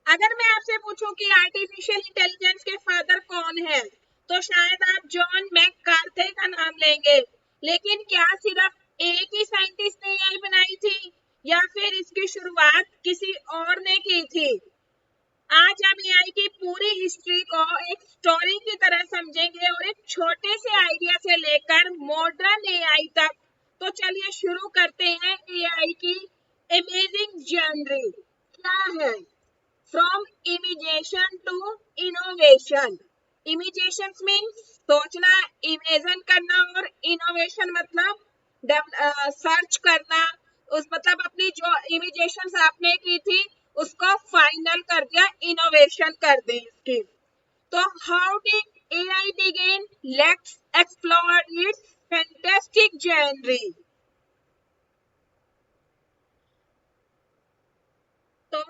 अगर मैं आपसे पूछूं कि आर्टिफिशियल इंटेलिजेंस के फादर कौन है, तो शायद आप जॉन मैककार्थे का नाम लेंगे। लेकिन क्या सिर्फ एक ही साइंटिस्ट ने एआई बनाई थी, या फिर इसकी शुरुआत किसी और ने की थी? आज हम एआई की पूरी हिस्ट्री को एक स्टोरी की तरह समझेंगे, और एक छोटे से आइडिया से लेकर मॉडर्न एआई तक। तो चलिए शुरू करते हैं एआई की अमेजिंग जर्नी। क्या है? From imagination to innovation. Imagination means सोचना, इमेजिन करना, और इनोवेशन मतलब सर्च करना। उस मतलब अपनी जो इमेजिनेशन आपने की थी उसको फाइनल कर दिया, इनोवेशन कर दी इसकी। तो how did AI begin? Let's explore it's fantastic journey. तो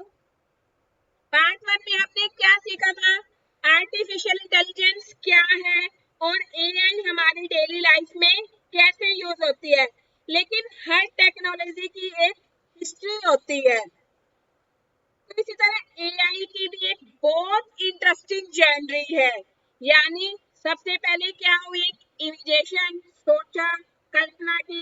पार्ट 1 में आपने क्या सीखा था? आर्टिफिशियल इंटेलिजेंस क्या है और एआई हमारी डेली लाइफ में कैसे यूज होती है। लेकिन हर टेक्नोलॉजी की एक हिस्ट्री होती है, तो इसी तरह एआई की भी एक बहुत इंटरेस्टिंग जर्नी है। यानी सबसे पहले क्या हुई? इमेजिनेशन, सोचा, कल्पना की।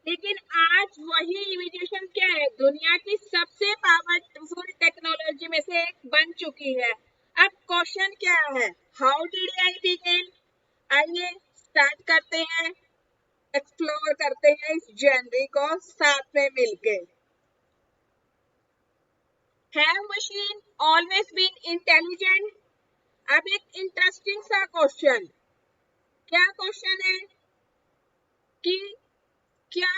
लेकिन आज वही इमेजिनेशन क्या है, दुनिया की सबसे पावरफुल टेक्नोलॉजी में से एक बन चुकी है। अब क्वेश्चन क्या है? How did AI begin? आइए स्टार्ट करते हैं, एक्सप्लोर करते हैं इस जर्नी को साथ में मिलके। Have machine always been intelligent? अब एक इंटरेस्टिंग सा क्वेश्चन। क्या क्वेश्चन है कि क्या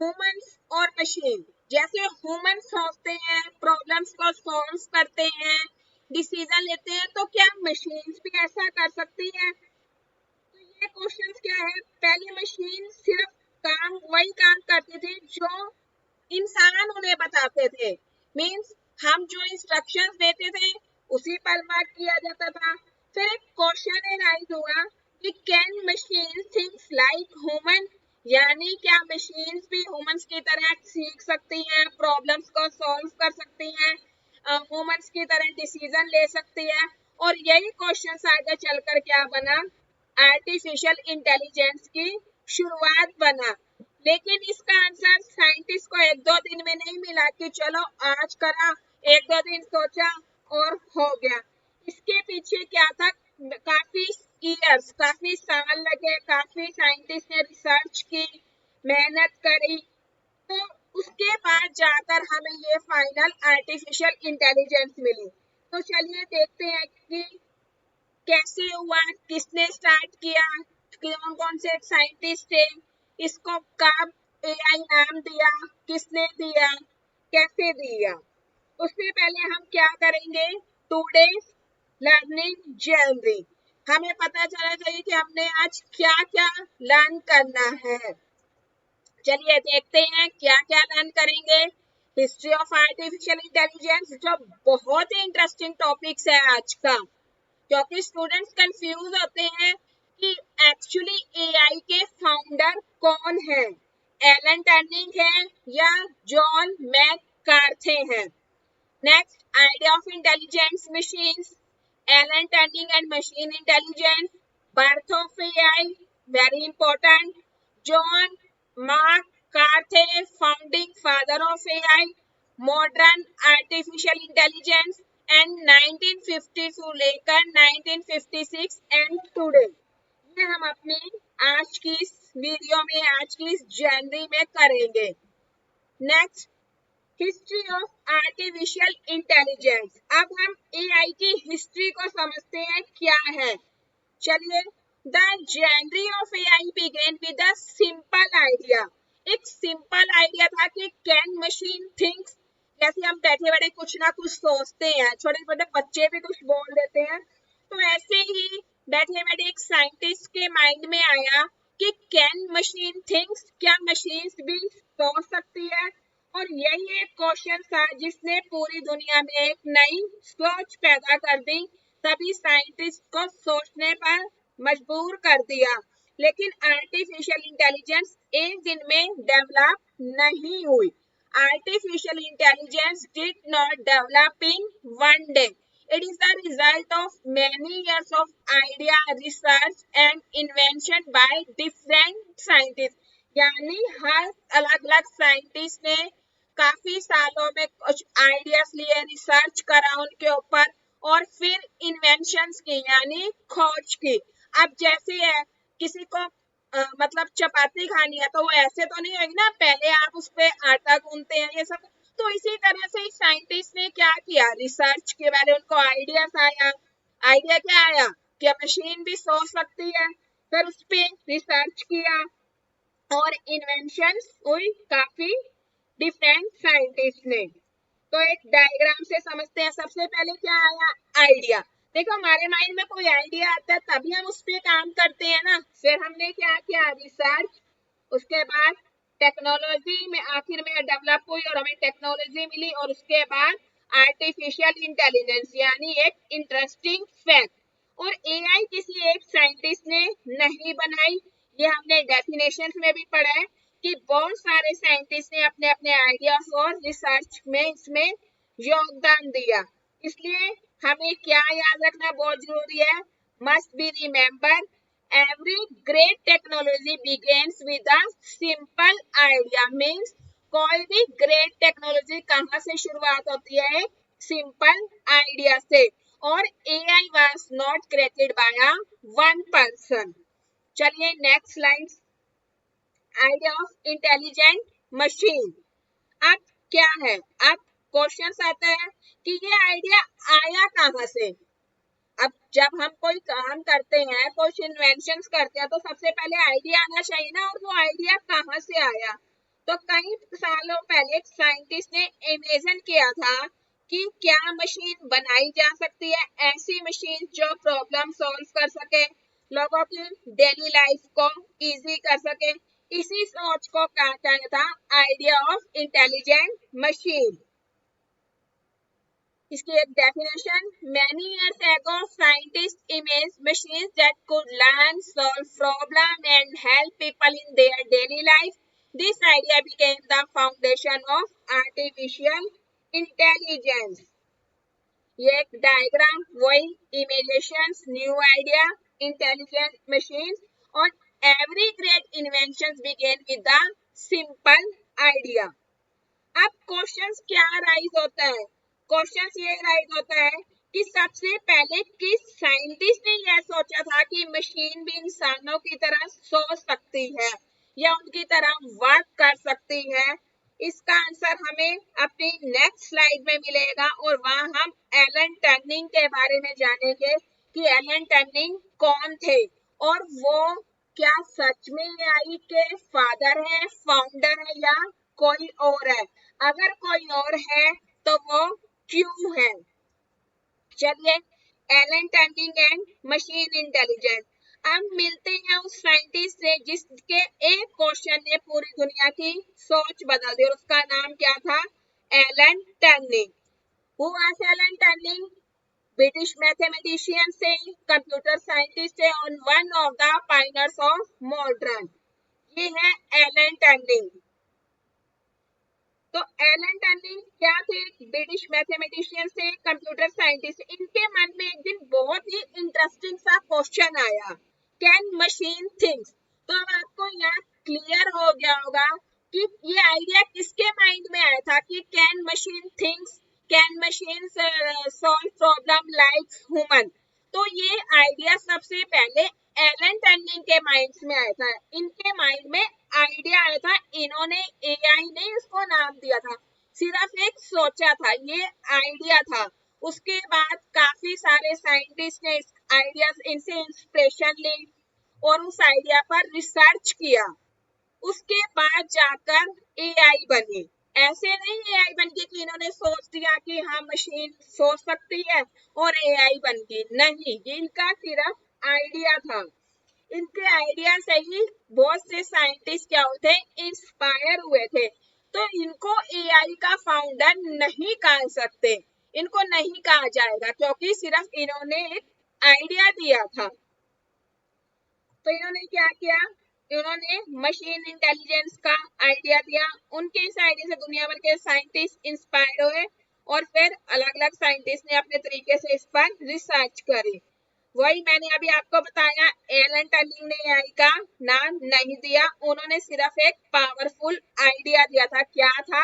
ह्यूमंस और मशीन, जैसे ह्यूमन सोचते हैं, प्रॉब्लम्स को सॉल्व करते हैं, डिसीजन लेते हैं, तो क्या मशीन्स भी ऐसा कर सकती है? तो ये क्वेश्चन क्या है? पहले मशीन सिर्फ वही काम करती थी जो इंसान उन्हें बताते थे। मीन्स हम जो इंस्ट्रक्शंस देते थे उसी पर वर्क किया जाता था। फिर एक क्वेश्चन एराइज हुआ कि can machine thinks like human? यानी क्या मशीन्स भी ह्यूमंस की तरह सीख सकती हैं, प्रॉब्लम्स को सॉल्व कर सकती हैं, ह्यूमंस की तरह डिसीजन ले सकती है? और यही क्वेश्चन आगे चलकर क्या बना? आर्टिफिशियल इंटेलिजेंस की शुरुआत बना। लेकिन इसका आंसर साइंटिस्ट को एक दो दिन में नहीं मिला कि चलो आज करा, एक दो दिन सोचा और हो गया। इसके पीछे क्या था? काफी ईयर्स, काफी साल लगे, काफी साइंटिस्ट ने रिसर्च की, मेहनत करी, तो उसके बाद जाकर हमें ये फाइनल आर्टिफिशियल इंटेलिजेंस मिली। तो चलिए देखते हैं कि कैसे हुआ, किसने स्टार्ट किया, कौन कौन से साइंटिस्ट थे, इसको कब एआई नाम दिया, किसने दिया, कैसे दिया। उससे पहले हम क्या करेंगे? Today's learning journey. हमें पता चला चाहिए कि हमने आज क्या क्या लर्न करना है। चलिए देखते हैं क्या क्या लर्न करेंगे। हिस्ट्री ऑफ आर्टिफिशियल इंटेलिजेंस, जो बहुत ही इंटरेस्टिंग टॉपिक्स है आज का, क्योंकि स्टूडेंट्स कंफ्यूज होते हैं कि एक्चुअली एआई के फाउंडर कौन है, एलन टर्निंग है या जॉन मैककार्थे है। Next, idea of intelligence machines, Alan Turing and machine intelligence, birth of AI, very important, John McCarthy, founding father of AI, modern artificial intelligence, and 1950 से लेकर 1956 and today. ये हम अपनी आज की इस वीडियो में, आज की इस जर्नी में करेंगे। Next, history of artificial intelligence. अब हम एआई की हिस्ट्री को समझते हैं क्या है। चलिए, the journey of AI begin with a simple idea. एक सिंपल आइडिया था कि कैन मशीन थिंक्स। जैसे हम बैठे बैठे कुछ ना कुछ सोचते हैं, छोटे छोटे बच्चे भी कुछ बोल देते हैं, तो ऐसे ही बैठे बैठे एक साइंटिस्ट के माइंड में आया कि कैन मशीन थिंक्स, क्या मशीन्स भी सोच सकती है? और यही एक क्वेश्चन था जिसने पूरी दुनिया में एक नई सोच पैदा कर दी, सभी साइंटिस्ट को सोचने पर मजबूर कर दिया। लेकिन आर्टिफिशियल इंटेलिजेंस एक दिन में डेवलप नहीं हुई। Artificial intelligence did not develop in one day. It is the result of many years of idea, research and invention by different scientists. यानी हर अलग अलग साइंटिस्ट ने काफी सालों में कुछ आइडियाज लिए, रिसर्च करा उनके ऊपर और फिर इन्वेंशंस की यानी खोज की। अब जैसे है किसी को मतलब चपाती खानी है तो वो ऐसे तो नहीं होगी ना, पहले आप उस पे आटा गूंथते हैं ये सब। तो इसी तरह से साइंटिस्ट ने क्या किया, रिसर्च के बारे उनको आइडियाज आया। आइडिया क्या आया कि मशीन भी सोच सकती है, फिर उस पे रिसर्च किया और इन्वेंशंस हुई काफी डिफरेंट साइंटिस्ट ने। तो एक डायग्राम से समझते हैं। सबसे पहले क्या आया, आइडिया। देखो हमारे माइंड में कोई आइडिया आता है तभी हम उस पर काम करते हैं ना। फिर हमने क्या किया, रिसर्च, उसके बाद टेक्नोलॉजी में आखिर में डेवलप हुई और हमें टेक्नोलॉजी मिली और उसके बाद आर्टिफिशियल इंटेलिजेंस यानी एक इंटरेस्टिंग फैक्ट। और एआई किसी एक साइंटिस्ट ने नहीं बनाई, ये हमने डेफिनेशंस में भी पढ़ा है कि बहुत सारे साइंटिस्ट ने अपने अपने आइडियाज और रिसर्च में इसमें योगदान दिया। इसलिए हमें क्या याद रखना बहुत जरूरी है, must be remember every great technology begins with a simple idea। Means कोई भी ग्रेट टेक्नोलॉजी कहाँ से शुरुआत होती है, सिंपल आइडिया से। और AI was not created by a one person. चलिए next slide, idea of intelligent machine. अब क्या है, अब क्वेश्चन आता है कि ये आइडिया आया कहाँ से। अब जब हम कोई काम करते हैं, कुछ इन्वेंशंस करते हैं तो सबसे पहले आइडिया आना चाहिए ना, और वो आइडिया कहाँ से आया। तो कई सालों पहले एक साइंटिस्ट ने इमेजिन किया था कि क्या मशीन बनाई जा सकती है, ऐसी मशीन जो प्रॉब्लम सॉल्व कर सके, लोगों की डेली लाइफ को इजी कर सके। इसी सोच को कहा जाता था आइडिया ऑफ इंटेलिजेंट मशीन। इसकी एक definition, many years ago scientist image machines that could learn, solve problem and help people in their daily life. This idea became the foundation of artificial intelligence. ये एक diagram, वही imaginations, new idea, intelligent machines और every great inventions begin with the simple idea. अब questions क्या rise होता है, questions ये rise होता है कि सबसे पहले किस साइंटिस्ट ने यह सोचा था कि मशीन भी इंसानों की तरह सोच सकती है या उनकी तरह वर्क कर सकती है। इसका आंसर हमें अपनी नेक्स्ट स्लाइड में मिलेगा और वहां हम एलन टर्निंग के बारे में जानेंगे कि एलन टर्निंग कौन थे और वो क्या सच में एआई के फादर है, फाउंडर है या कोई और है। अगर कोई और है तो वो क्यों है। चलिए, Alan Turing and machine intelligence. अब मिलते हैं उस साइंटिस्ट से जिसके एक क्वेश्चन ने पूरी दुनिया की सोच बदल दी और उसका नाम क्या था, Alan Turing. Who was Alan Turing, British mathematician से कंप्यूटर साइंटिस्ट है और one of the pioneers of modern. ये है एलन टर्निंग। तो एलन टर्निंग क्या थे, ब्रिटिश मैथमेटिशियन से कंप्यूटर साइंटिस्ट। इनके मन में एक दिन बहुत ही इंटरेस्टिंग सा क्वेश्चन आया, कैन मशीन थिंक्स। तो अब आपको यहाँ क्लियर हो गया होगा कि ये आइडिया किसके माइंड में आया था कि can machine thinks, can machine solve problem like human. तो ये आइडिया सबसे पहले एलन टर्निंग के माइंड में आया था, इनके माइंड में आइडिया आया था, इन्होंने एआई ने इसको नाम दिया था, सिर्फ एक सोचा था, ये आइडिया था। उसके बाद काफी सारे साइंटिस्ट ने इस आइडिया इनसे इंस्पिरेशन ली और उस आइडिया पर रिसर्च किया। उसके बाद जाकर एआई बनी। ऐसे नहीं एआई बन गई कि इन्होंने सोच दिया कि हाँ मशीन सोच सकती है और एआई बन गई, नहीं, इनका सिर्फ आइडिया था। इनके आइडिया से ही बहुत से साइंटिस्ट क्या होते, इंस्पायर हुए थे। तो इनको एआई का फाउंडर नहीं कह सकते, इनको नहीं कहा जाएगा क्योंकि सिर्फ इन्होंने एक आइडिया दिया था। तो इन्होंने क्या किया, उन्होंने मशीन इंटेलिजेंस का आइडिया दिया। उनके इस आइडिया से दुनिया भर के साइंटिस्ट इंस्पायर हुए और फिर अलग अलग साइंटिस्ट ने अपने तरीके से इस पर रिसर्च करी। वही मैंने अभी आपको बताया, एलन टर्निंग ने एआई का नाम नहीं दिया, उन्होंने सिर्फ एक पावरफुल आइडिया दिया था। क्या था?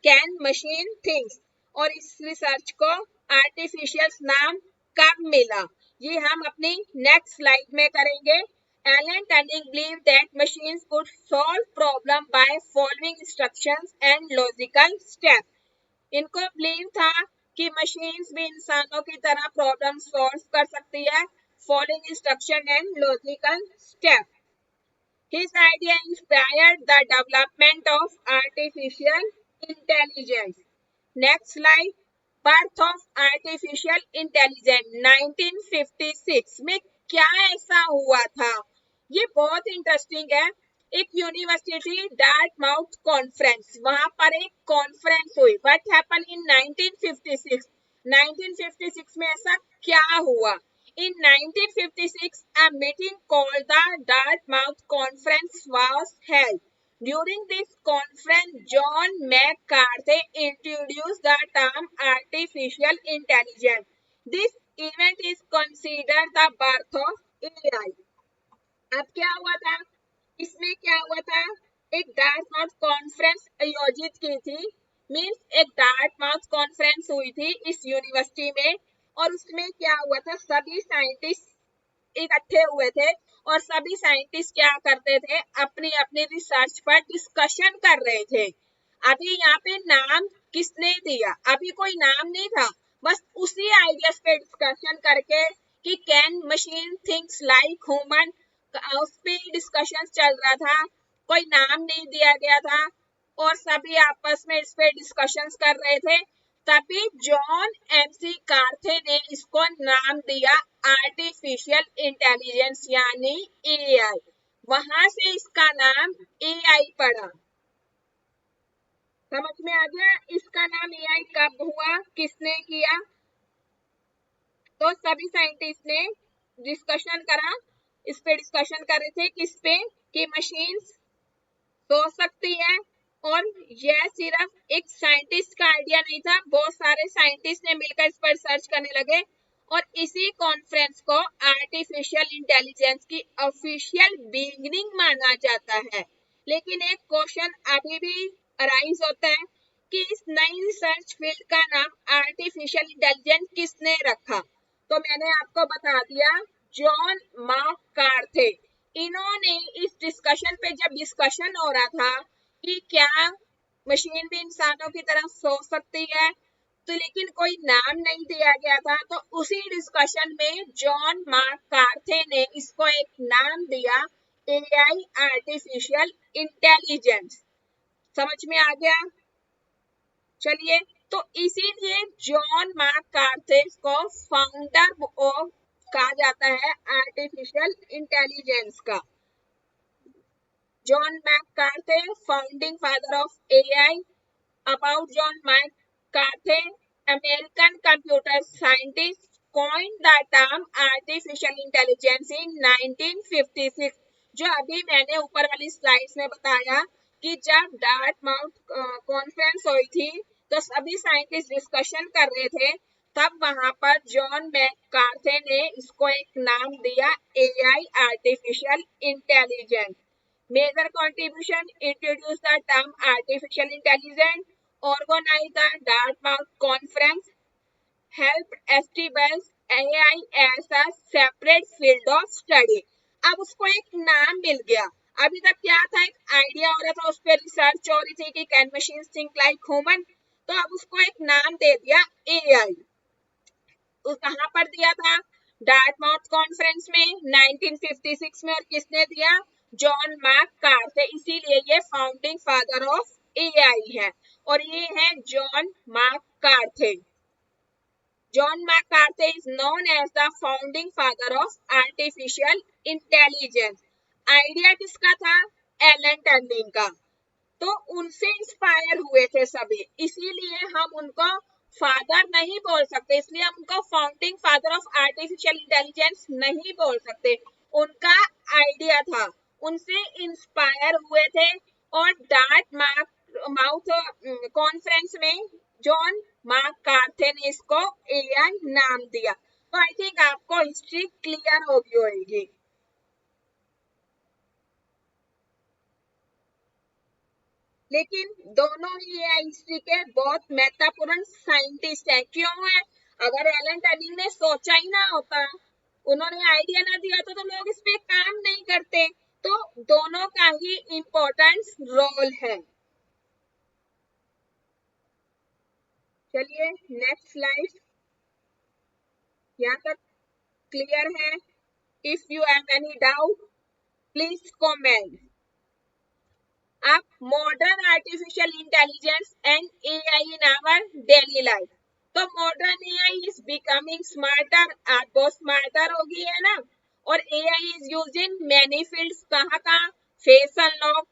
Can machine thinks. और इस रिसर्च को आर्टिफिशियल नाम कब मिला, ये हम अपनी नेक्स्ट स्लाइड में करेंगे। Alan Turing believed that machines could solve problems by following instructions and logical steps. इनको बिलीव था कि मशीन्स भी इंसानों की तरह प्रॉब्लम सॉल्व कर सकती है, following instruction and logical step. His idea inspired the development of artificial intelligence. Next slide. Birth of artificial intelligence 1956 में क्या ऐसा हुआ था, ये बहुत इंटरेस्टिंग है। एक यूनिवर्सिटी डार्टमाउथ कॉन्फ्रेंस, वहां पर एक कॉन्फ्रेंस हुई। What happen in 1956? 1956 में ऐसा क्या हुआ? In 1956, a meeting called the Dartmouth Conference was held. During this conference, John McCarthy introduced the term artificial intelligence. This event is considered the birth of AI. अब क्या हुआ था? इसमें क्या हुआ था? एक डार्टमाउथ कॉन्फ्रेंस आयोजित की थी, मींस एक डार्टमाउथ कॉन्फ्रेंस हुई थी इस यूनिवर्सिटी में, और उसमें क्या हुआ था? सभी साइंटिस्ट इकट्ठे हुए थे और सभी साइंटिस्ट क्या करते थे? अपनी अपनी रिसर्च पर डिस्कशन कर रहे थे। अभी यहाँ पे नाम किसने दिया? अभी कोई नाम नहीं था, बस उसी आइडियाज पे डिस्कशन करके कि can machine thinks like human, उस पे डिस्कशन चल रहा था, कोई नाम नहीं दिया गया था और सभी आपस में इस पे डिस्कशंस कर रहे थे। तभी जॉन एमसी कार्थे ने इसको नाम दिया आर्टिफिशियल इंटेलिजेंस यानी एआई। वहां से इसका नाम एआई पड़ा। समझ में आ गया? इसका नाम एआई कब हुआ, किसने किया? तो सभी साइंटिस्ट ने डिस्कशन करा, इस पे डिस्कशन कर रहे थे, किस पे? कि मशीन्स सोच सकती है। और यह सिर्फ एक साइंटिस्ट का आइडिया नहीं था, बहुत सारे साइंटिस्ट ने मिलकर इस पर सर्च करने लगे और इसी कॉन्फ्रेंस को आर्टिफिशियल इंटेलिजेंस की ऑफिशियल बिगिनिंग माना जाता है। लेकिन एक क्वेश्चन अभी भी अराइज होता है कि इस नई रिसर्च फील्ड का नाम आर्टिफिशियल इंटेलिजेंस किसने रखा? तो मैंने आपको बता दिया, जॉन मैककार्थी। इन्होंने इस डिस्कशन पे, जब डिस्कशन हो रहा था कि क्या मशीन भी इंसानों की तरह सोच सकती है, तो लेकिन कोई नाम नहीं दिया गया था, तो उसी डिस्कशन में जॉन मैककार्थी ने इसको एक नाम दिया, एआई आर्टिफिशियल इंटेलिजेंस। समझ में आ गया? चलिए, तो इसीलिए जॉन मैककार्थी को फाउंडर ऑफ कहा जाता है आर्टिफिशियल इंटेलिजेंस का। John McCarthy, founding father of AI. About John McCarthy, American computer scientist coined the term artificial intelligence in 1956। जो अभी मैंने ऊपर वाली स्लाइड्स में बताया कि जब डार्टमाउथ कॉन्फ्रेंस हुई थी तो सभी साइंटिस्ट डिस्कशन कर रहे थे, तब वहां पर जॉन मैककार्थी ने इसको एक नाम दिया, AI artificial intelligence. Major contribution introduce the term artificial intelligence, organise the Dartmouth conference, help establish AI as a separate field of study. अब उसको एक नाम मिल गया। अभी तक क्या था? एक आइडिया हो रहा था, उस पर रिसर्च हो रही थी कि can machine think like human, तो अब उसको एक नाम दे दिया एआई। कहां पर दिया था? डार्टमाउथ कॉन्फ्रेंस में 1956 में। और किसने दिया? John McCarthy. इसीलिए ये फाउंडिंग फादर ऑफ एआई है और ये है John McCarthy. John McCarthy is known as the founding father of artificial intelligence. Idea किसका था? एलन टर्निंग का। तो उनसे इंस्पायर हुए थे सभी, इसीलिए हम उनको फादर नहीं बोल सकते, इसलिए हम उनको founding father of artificial intelligence नहीं बोल सकते। उनका आइडिया था, उनसे इंस्पायर हुए थे और डार्ट माउथ कॉन्फ्रेंस में जॉन मैककार्थी ने इसको एआई नाम दिया। तो आई थिंक आपको हिस्ट्री क्लियर होगी होगी। लेकिन दोनों ही एआई हिस्ट्री के बहुत महत्वपूर्ण साइंटिस्ट है। क्यों है? अगर एलन टर्निंग ने सोचा ही ना होता, उन्होंने आइडिया ना दिया तो लोग इस पे काम नहीं करते। तो दोनों का ही इम्पोर्टेंस रोल है। चलिए नेक्स्ट स्लाइड। यहाँ तक क्लियर है? If you have any doubt please comment. अब modern artificial intelligence and AI in our daily life. तो modern AI is becoming smarter, आज बहुत स्मार्टर हो गई है ना। और AI is used in many fields. कहाँ कहाँ? फेस अनलॉक,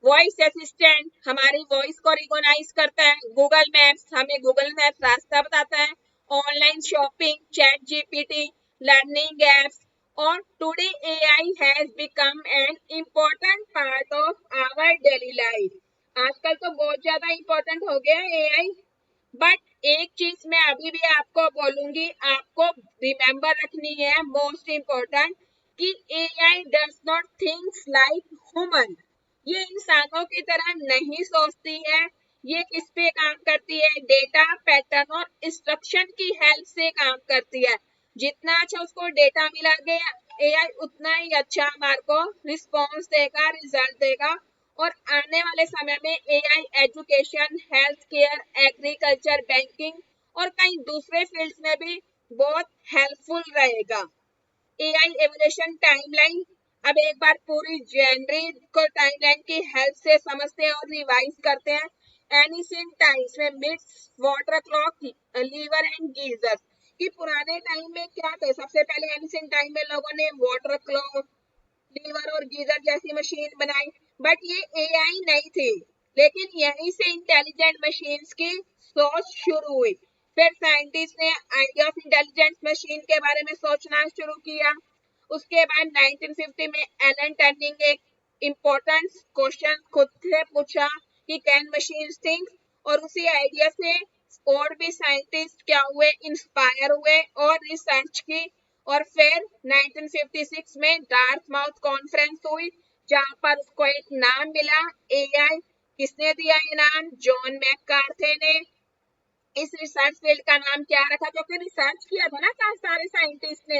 वॉइस असिस्टेंट हमारी वॉइस को रिकॉग्नाइज करता है, गूगल मैप्स हमें गूगल मैप्स रास्ता बताता है, online shopping, chat GPT, learning apps. और today AI has become an important part of our daily life. आजकल तो बहुत ज्यादा इम्पोर्टेंट हो गया है एआई। बट एक चीज मैं अभी भी आपको बोलूंगी, आपको रिमेम्बर रखनी है, मोस्ट इम्पोर्टेंट, कि AI does not thinks like human. ये इंसानों की तरह नहीं सोचती है। ये किस पे काम करती है? डेटा, पैटर्न और इंस्ट्रक्शन की हेल्प से काम करती है। जितना अच्छा उसको डेटा मिला गया, एआई उतना ही अच्छा हमारे को रिस्पॉन्स देगा, रिजल्ट देगा। और आने वाले समय में AI education, health care, agriculture, banking और कई दूसरे फील्ड्स में भी बहुत हेल्पफुल रहेगा। AI evolution timeline. अब एक बार पूरी जनवरी को टाइमलाइन की हेल्प से समझते हैं और रिवाइज करते हैं। एनिशियंट टाइम्स में myths, water clock, lever and geyser. कि पुराने टाइम में क्या थे? सबसे पहले एनिशियंट टाइम में लोगों ने वाटर क्लॉक, लीवर और गीजर जैसी मशीन बनाई। बट ये एआई नहीं थी। लेकिन यहीं से इंटेलिजेंट मशीन्स की सोच शुरू हुई। फिर साइंटिस्ट ने आइडिया ऑफ इंटेलिजेंट मशीन के बारे में सोचना शुरू किया। उसके बाद 1950 में एलन टर्निंग एक इम्पोर्टेंट क्वेश्चन खुद से पूछा कि कैन मशीन थिंक। और उसी आइडिया से और भी साइंटिस्ट क्या हुए? इंस्पायर हुए और रिसर्च की। और फिर 1956 में डार्टमाउथ कॉन्फ्रेंस हुई, जहां पर उसको एक नाम मिला एआई। किसने दिया ये नाम? जॉन मैककार्थी ने। इस रिसर्च फील्ड का नाम क्या रखा? क्योंकि रिसर्च किया था ना सारे साइंटिस्ट ने।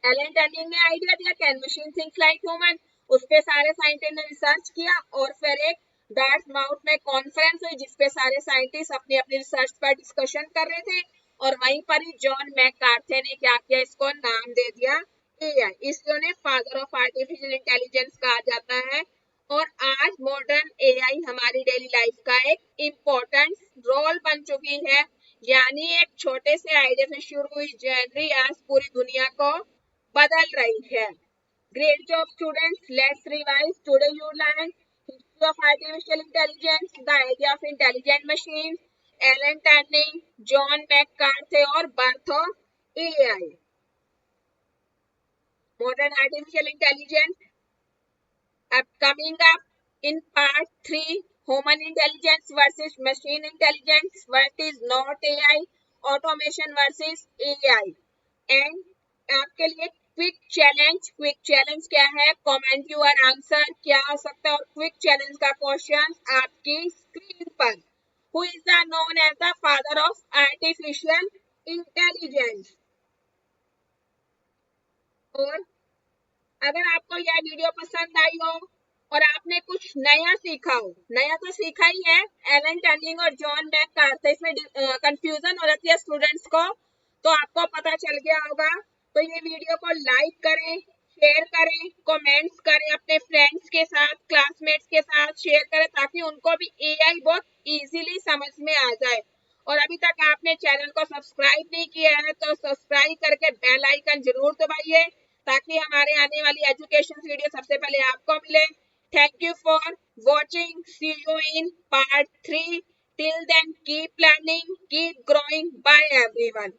एलन टर्निंग ने आइडिया दिया can machine think like human, उस पे सारे साइंटिस्ट ने रिसर्च किया। और फिर एक डार्टमाउथ में कॉन्फ्रेंस हुई जिसपे सारे साइंटिस्ट अपनी अपनी रिसर्च पर डिस्कशन कर रहे थे। और वहीं पर ही जॉन मैककार्थी ने क्या किया? इसको नाम दे दिया एआई। इसलिए उन्हें फादर ऑफ आर्टिफिशियल इंटेलिजेंस कहा जाता है। और आज मॉडर्न एआई हमारी डेली लाइफ का एक इम्पोर्टेंट रोल बन चुकी है। यानी एक छोटे से आइडिया से शुरू हुई जर्नी आज पूरी दुनिया को बदल रही है। Great job students, let's revise. Today you learn history of artificial intelligence, the idea of intelligent machine, Alan Turing, John McCarthy और birth of AI. Modern artificial intelligence coming up in part 3, human intelligence versus machine intelligence, what is not AI, automation versus AI। And आपके लिए quick challenge क्या है? Comment your answer, क्या हो सकता है? और क्विक चैलेंज का क्वेश्चन आपकी स्क्रीन पर। Who is the known as the father of artificial intelligence? और अगर आपको यह वीडियो पसंद आई हो और आपने कुछ नया सीखा हो, नया तो सीखा ही है, एलन टर्निंग और जॉन मैककार्थी, इसमें कंफ्यूजन हो रही है स्टूडेंट्स को, तो आपको पता चल गया होगा। तो ये वीडियो को लाइक करें, शेयर करें, कमेंट्स करें, अपने फ्रेंड्स के साथ, क्लासमेट्स के साथ शेयर करें ताकि उनको भी एआई बहुत इजीली समझ में आ जाए। और अभी तक आपने चैनल को सब्सक्राइब नहीं किया है तो सब्सक्राइब करके बेल आइकन जरूर दबाइए ताकि हमारे आने वाली एजुकेशन वीडियो सबसे पहले आपको मिले। Thank you for watching, see you in part 3। Till then keep learning, keep growing, bye everyone.